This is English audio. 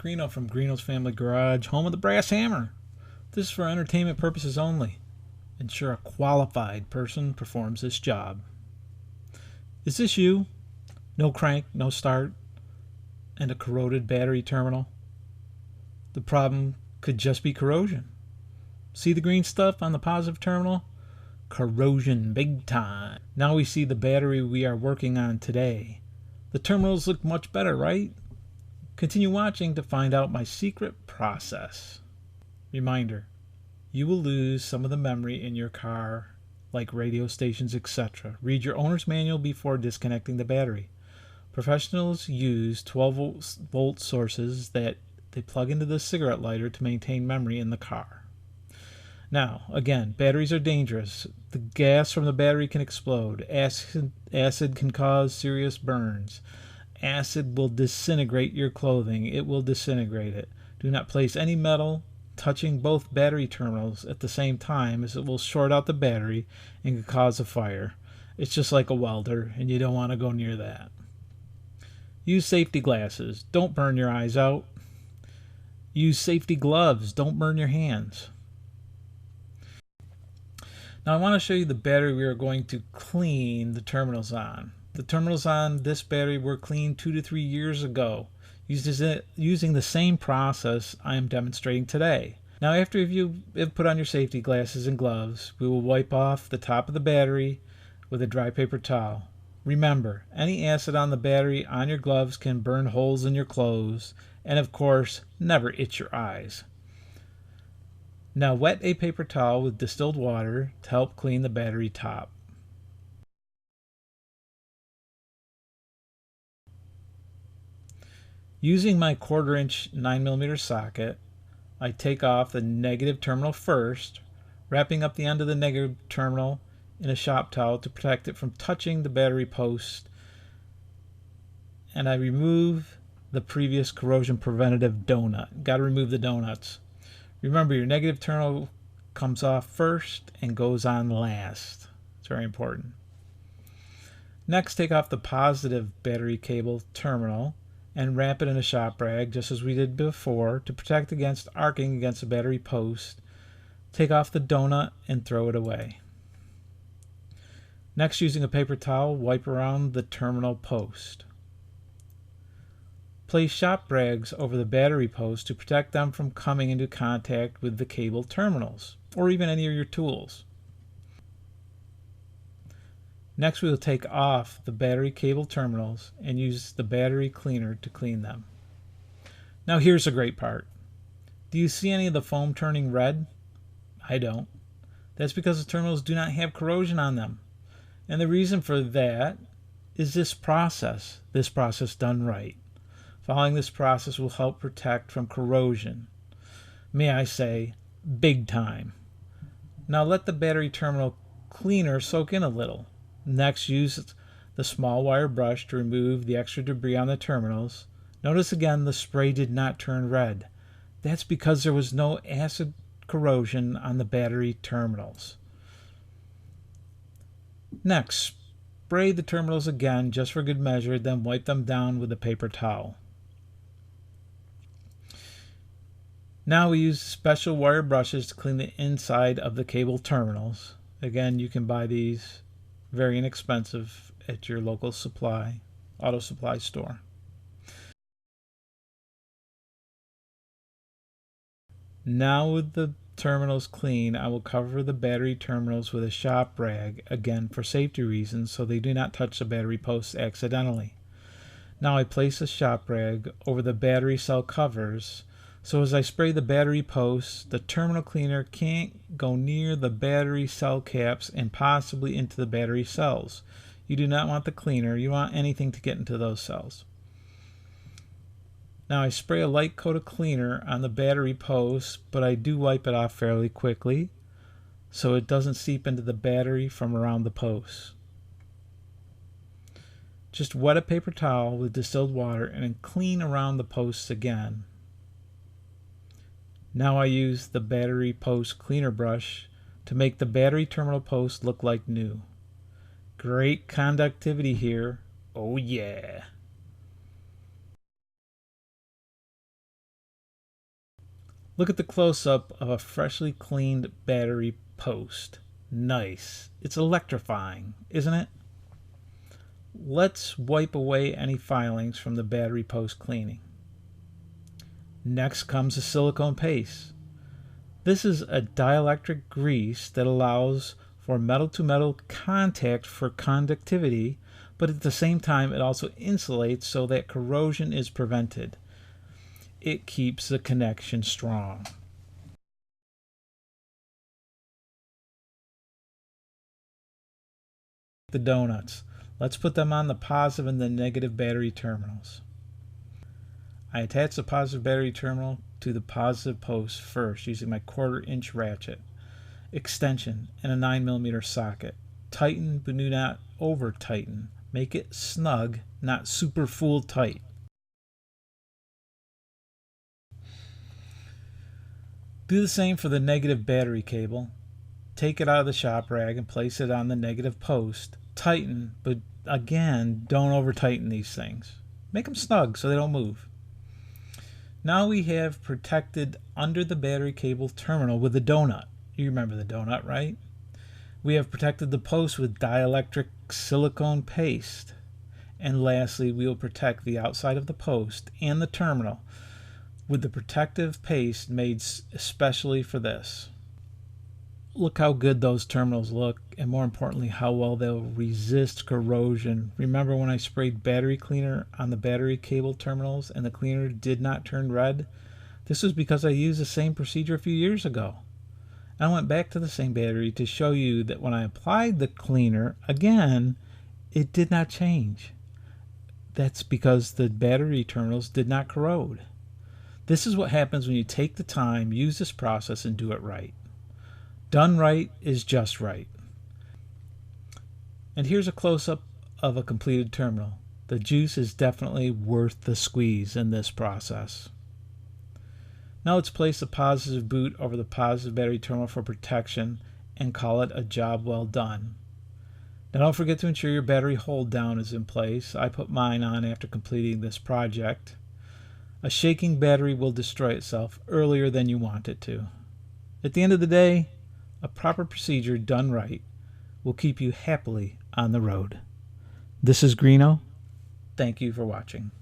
Greeno from Greeno's Family Garage, home of the Brass Hammer. This is for entertainment purposes only. Ensure a qualified person performs this job. Is this you? No crank, no start, and a corroded battery terminal? The problem could just be corrosion. See the green stuff on the positive terminal? Corrosion big time. Now we see the battery we are working on today. The terminals look much better, right? Continue watching to find out my secret process. Reminder, you will lose some of the memory in your car, like radio stations, etc. Read your owner's manual before disconnecting the battery. Professionals use 12-volt sources that they plug into the cigarette lighter to maintain memory in the car. Now, again, batteries are dangerous. The gas from the battery can explode. Acid can cause serious burns. Acid will disintegrate your clothing. It will disintegrate it. Do not place any metal touching both battery terminals at the same time, as it will short out the battery and can cause a fire. It's just like a welder, and you don't want to go near that. Use safety glasses. Don't burn your eyes out. Use safety gloves. Don't burn your hands. Now I want to show you the battery we are going to clean the terminals on. The terminals on this battery were cleaned 2 to 3 years ago, using the same process I am demonstrating today. Now after you have put on your safety glasses and gloves, we will wipe off the top of the battery with a dry paper towel. Remember, any acid on the battery on your gloves can burn holes in your clothes, and of course, never itch your eyes. Now wet a paper towel with distilled water to help clean the battery top. Using my 1/4-inch 9mm socket, I take off the negative terminal first, wrapping up the end of the negative terminal in a shop towel to protect it from touching the battery post, and I remove the previous corrosion preventative donut. Got to remove the donuts. Remember, your negative terminal comes off first and goes on last. It's very important. Next, take off the positive battery cable terminal and wrap it in a shop rag, just as we did before, to protect against arcing against the battery post. Take off the donut and throw it away. Next, using a paper towel, wipe around the terminal post. Place shop rags over the battery post to protect them from coming into contact with the cable terminals, or even any of your tools. Next, we will take off the battery cable terminals and use the battery cleaner to clean them. Now here's the great part. Do you see any of the foam turning red? I don't. That's because the terminals do not have corrosion on them. And the reason for that is this process done right. Following this process will help protect from corrosion. May I say, big time. Now let the battery terminal cleaner soak in a little. Next, use the small wire brush to remove the extra debris on the terminals. Notice again the spray did not turn red. That's because there was no acid corrosion on the battery terminals. Next, spray the terminals again just for good measure, then wipe them down with a paper towel. Now we use special wire brushes to clean the inside of the cable terminals. Again, you can buy these very inexpensive at your local auto supply store. Now with the terminals clean, I will cover the battery terminals with a shop rag, again for safety reasons, so they do not touch the battery posts accidentally. Now I place a shop rag over the battery cell covers, so as I spray the battery posts, the terminal cleaner can't go near the battery cell caps and possibly into the battery cells. You do not want the cleaner, you want anything to get into those cells. Now I spray a light coat of cleaner on the battery posts, but I do wipe it off fairly quickly so it doesn't seep into the battery from around the posts. Just wet a paper towel with distilled water and then clean around the posts again. Now I use the battery post cleaner brush to make the battery terminal post look like new. Great conductivity here. Oh yeah. Look at the close-up of a freshly cleaned battery post. Nice. It's electrifying, isn't it? Let's wipe away any filings from the battery post cleaning. Next comes the silicone paste. This is a dielectric grease that allows for metal-to-metal contact for conductivity, but at the same time it also insulates so that corrosion is prevented. It keeps the connection strong. The donuts. Let's put them on the positive and the negative battery terminals. I attach the positive battery terminal to the positive post first using my 1/4-inch ratchet extension and a 9mm socket. Tighten but do not over tighten. Make it snug, not super full tight. Do the same for the negative battery cable. Take it out of the shop rag and place it on the negative post. Tighten, but again, don't over tighten these things. Make them snug so they don't move. Now we have protected under the battery cable terminal with a donut. You remember the donut, right? We have protected the post with dielectric silicone paste. And lastly, we will protect the outside of the post and the terminal with the protective paste made especially for this. Look how good those terminals look, and more importantly, how well they'll resist corrosion. Remember when I sprayed battery cleaner on the battery cable terminals and the cleaner did not turn red? This was because I used the same procedure a few years ago. I went back to the same battery to show you that when I applied the cleaner, again, it did not change. That's because the battery terminals did not corrode. This is what happens when you take the time, use this process, and do it right. Done right is just right. And here's a close-up of a completed terminal. The juice is definitely worth the squeeze in this process. Now let's place the positive boot over the positive battery terminal for protection and call it a job well done. Now don't forget to ensure your battery hold down is in place. I put mine on after completing this project. A shaking battery will destroy itself earlier than you want it to. At the end of the day, a proper procedure done right will keep you happily on the road. This is Greeno. Thank you for watching.